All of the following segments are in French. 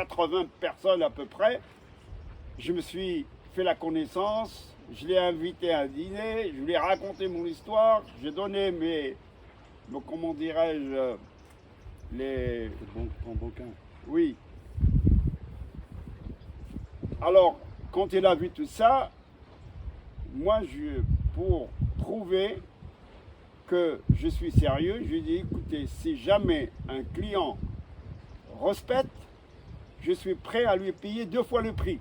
80 personnes à peu près. Je me suis fait la connaissance, je l'ai invité à dîner, je lui ai raconté mon histoire, j'ai donné comment dirais-je, Ton bouquin. Oui. Alors, quand il a vu tout ça, moi, pour prouver que je suis sérieux, je lui ai dit, écoutez, si jamais un client respecte, je suis prêt à lui payer 2 fois le prix.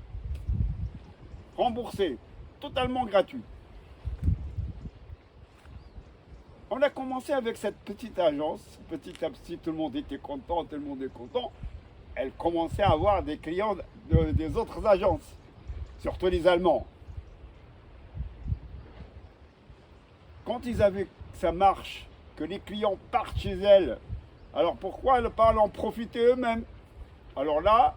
Remboursé, totalement gratuit. On a commencé avec cette petite agence, petit à petit tout le monde était content, tout le monde est content. Elle commençait à avoir des clients des autres agences, surtout les Allemands. Quand ils avaient que ça marche, que les clients partent chez elle, alors pourquoi ne pas en profiter eux-mêmes? Alors là,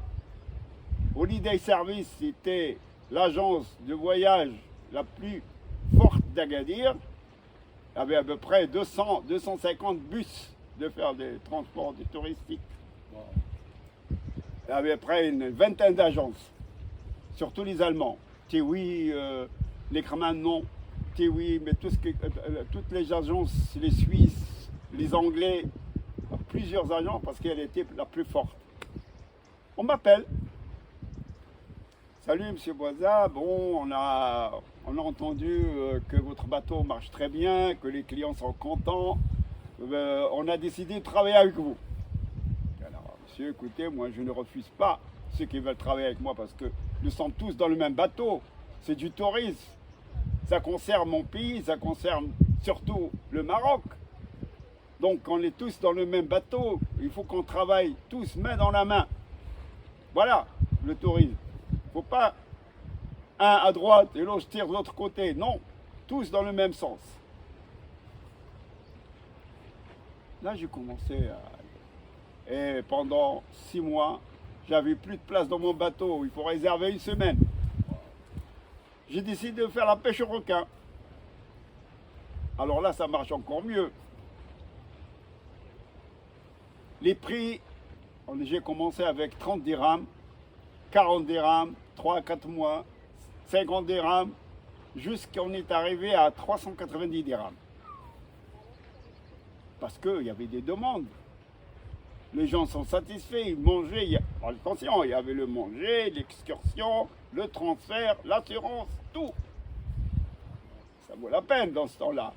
Holiday Service, c'était l'agence de voyage la plus forte d'Agadir. Il y avait à peu près 250 bus de faire des transports touristiques. Il y avait près une vingtaine d'agences, surtout les Allemands. TUI, les Kraman, non. TUI, mais toutes les agences, les Suisses, les Anglais, plusieurs agences parce qu'elle était la plus forte. On m'appelle. Salut Monsieur Boisa, bon, on a entendu que votre bateau marche très bien, que les clients sont contents. On a décidé de travailler avec vous. Alors, monsieur, écoutez, moi je ne refuse pas ceux qui veulent travailler avec moi parce que nous sommes tous dans le même bateau. C'est du tourisme. Ça concerne mon pays, ça concerne surtout le Maroc. Donc on est tous dans le même bateau. Il faut qu'on travaille tous main dans la main. Voilà le tourisme. Il ne faut pas un à droite et l'autre tire de l'autre côté. Non, tous dans le même sens. Là, j'ai commencé à... Et pendant 6 mois, j'avais plus de place dans mon bateau. Il faut réserver une semaine. J'ai décidé de faire la pêche au requin. Alors là, ça marche encore mieux. Les prix, j'ai commencé avec 30 dirhams, 40 dirhams, 3 à 4 mois, 50 dirhams, jusqu'à on est arrivé à 390 dirhams. Parce qu'il y avait des demandes. Les gens sont satisfaits, ils mangeaient. Attention, il y avait le manger, l'excursion, le transfert, l'assurance, tout. Ça vaut la peine dans ce temps-là.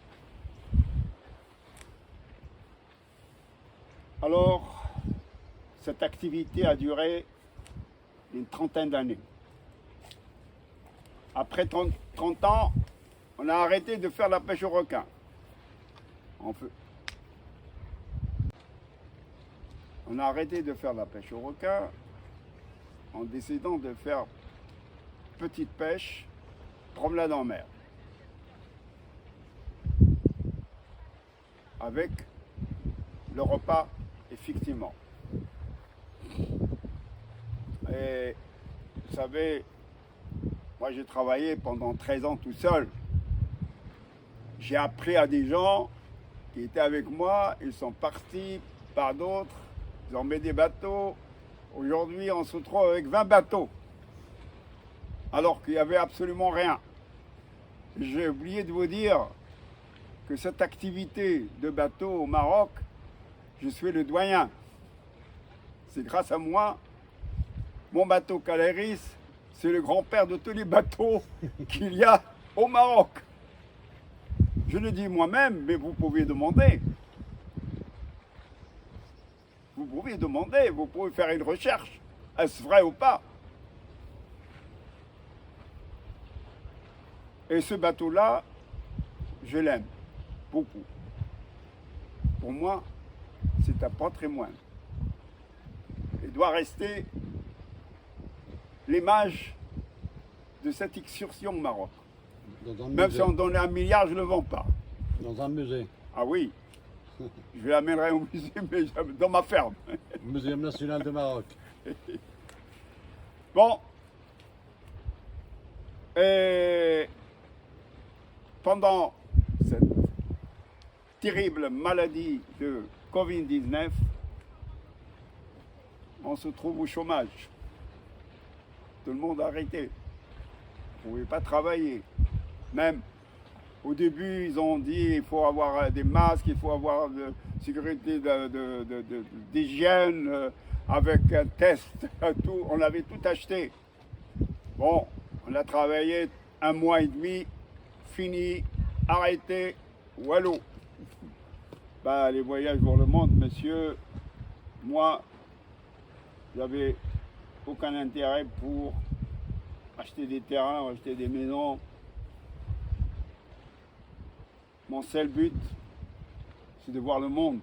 Alors, cette activité a duré une trentaine d'années. Après 30 ans, on a arrêté de faire la pêche au requin. On a arrêté de faire la pêche au requin en décidant de faire petite pêche, promenade en mer. Avec le repas, effectivement. Et vous savez, moi j'ai travaillé pendant 13 ans tout seul. J'ai appris à des gens qui étaient avec moi, ils sont partis par d'autres, ils ont mis des bateaux. Aujourd'hui, on se retrouve avec 20 bateaux, alors qu'il n'y avait absolument rien. J'ai oublié de vous dire que cette activité de bateau au Maroc, je suis le doyen. C'est grâce à moi, mon bateau Caleris, c'est le grand-père de tous les bateaux qu'il y a au Maroc. Je le dis moi-même, mais vous pouvez demander. Vous pouvez demander, vous pouvez faire une recherche. Est-ce vrai ou pas? Et ce bateau-là, je l'aime beaucoup. Pour moi, c'est un patrimoine. Il doit rester l'image de cette excursion au Maroc. Même si on donnait 1 milliard, je ne le vends pas. Dans un musée. Ah oui, je l'amènerai au musée, mais dans ma ferme. Muséum national de Maroc. Bon. Et pendant cette terrible maladie de Covid-19, on se trouve au chômage. Tout le monde a arrêté. On ne pouvait pas travailler. Même au début, ils ont dit il faut avoir des masques, il faut avoir de sécurité, d'hygiène, avec un test, tout. On avait tout acheté. Bon, on a travaillé 1 mois et demi, fini, arrêté, wallo. Bah, les voyages pour le monde, monsieur, moi, j'avais aucun intérêt pour acheter des terrains, acheter des maisons. Mon seul but, c'est de voir le monde.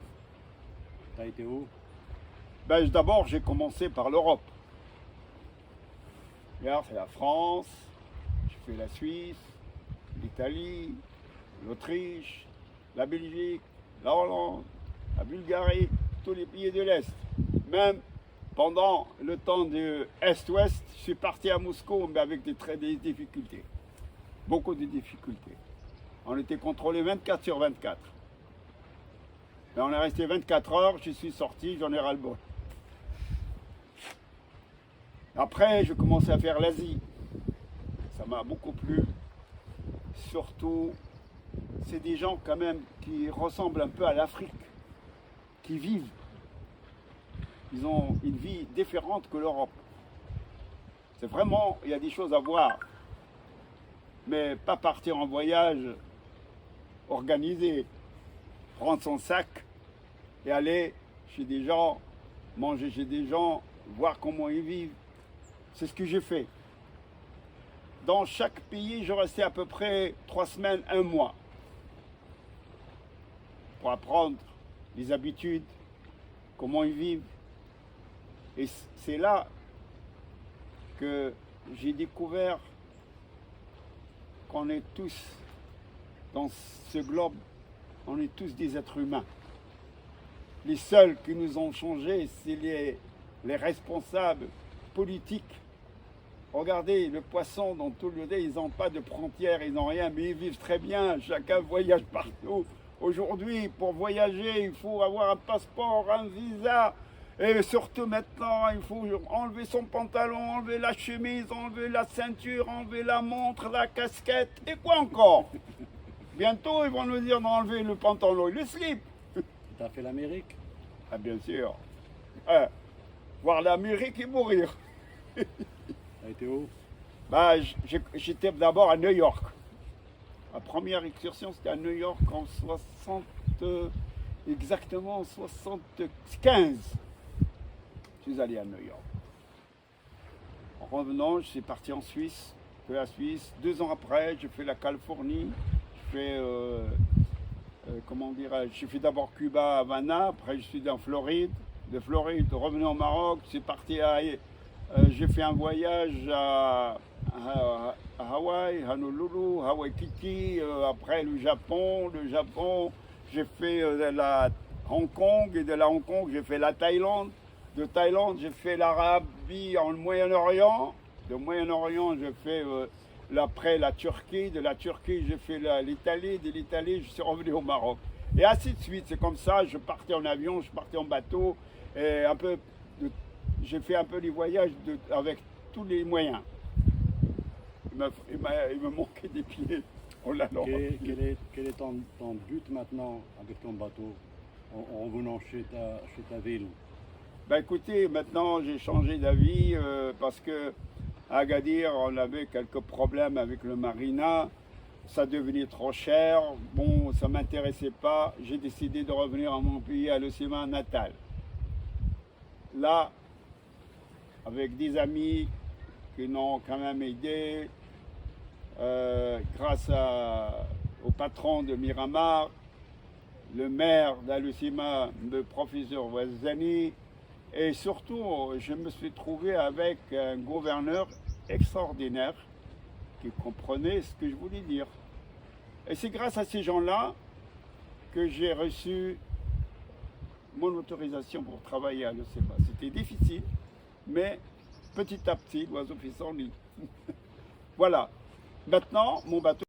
T'as été où? Ben, d'abord, j'ai commencé par l'Europe. Regarde, c'est la France, j'ai fait la Suisse, l'Italie, l'Autriche, la Belgique, la Hollande, la Bulgarie, tous les pays de l'Est. Même pendant le temps de Est-Ouest, je suis parti à Moscou, mais avec des difficultés. Beaucoup de difficultés. On était contrôlé 24 sur 24. Mais on est resté 24 heures, je suis sorti, j'en ai ras-le-bol. Après, je commençais à faire l'Asie. Ça m'a beaucoup plu. Surtout, c'est des gens quand même qui ressemblent un peu à l'Afrique, qui vivent. Ils ont une vie différente que l'Europe. C'est vraiment, il y a des choses à voir. Mais pas partir en voyage organisé, prendre son sac et aller chez des gens, manger chez des gens, voir comment ils vivent. C'est ce que j'ai fait. Dans chaque pays, je restais à peu près 3 semaines, 1 mois pour apprendre les habitudes, comment ils vivent. Et c'est là que j'ai découvert qu'on est tous, dans ce globe, on est tous des êtres humains. Les seuls qui nous ont changé, c'est les responsables politiques. Regardez, le poisson dans tout le monde, ils n'ont pas de frontières, ils n'ont rien, mais ils vivent très bien, chacun voyage partout. Aujourd'hui, pour voyager, il faut avoir un passeport, un visa, et surtout maintenant, il faut enlever son pantalon, enlever la chemise, enlever la ceinture, enlever la montre, la casquette, et quoi encore? Bientôt, ils vont nous dire d'enlever le pantalon et le slip. T'as fait l'Amérique? Ah, bien sûr. Voir l'Amérique et mourir. T'as été où? Bah, j'étais d'abord à New York. Ma première excursion, c'était à New York en exactement 75. Je suis allé à New York. En revenant, je suis parti en Suisse, de la Suisse. 2 ans après, j'ai fait la Californie. J'ai fait, comment dirais-je, j'ai fait d'abord Cuba, Havana. Après, je suis en Floride. De Floride, revenu au Maroc. C'est parti j'ai fait un voyage à Hawaï, Honolulu, Hawaii Kiki, après le Japon, j'ai fait Hong Kong, et de la Hong Kong, j'ai fait la Thaïlande. De Thaïlande, j'ai fait l'Arabie en Moyen-Orient. De Moyen-Orient, j'ai fait après la Turquie. De la Turquie, j'ai fait l'Italie. De l'Italie, je suis revenu au Maroc. Et ainsi de suite. C'est comme ça, je partais en avion, je partais en bateau, et j'ai fait un peu les voyages avec tous les moyens. Il me manquait des pieds. Oh là là. Quel est ton but maintenant avec ton bateau en revenant chez ta ville? Ben écoutez, maintenant j'ai changé d'avis parce que à Agadir, on avait quelques problèmes avec le marina. Ça devenait trop cher. Bon, ça ne m'intéressait pas. J'ai décidé de revenir à mon pays, à l'océan natal. Là, avec des amis qui m'ont quand même aidé, grâce au patron de Miramar, le maire d'Alusima, le professeur Ouazzani, et surtout, je me suis trouvé avec un gouverneur extraordinaire qui comprenait ce que je voulais dire. Et c'est grâce à ces gens-là que j'ai reçu mon autorisation pour travailler à l'OCEMA. C'était difficile, mais petit à petit, l'oiseau fait son nid. Voilà. Maintenant, mon bateau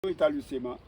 bateau est à Lucéma.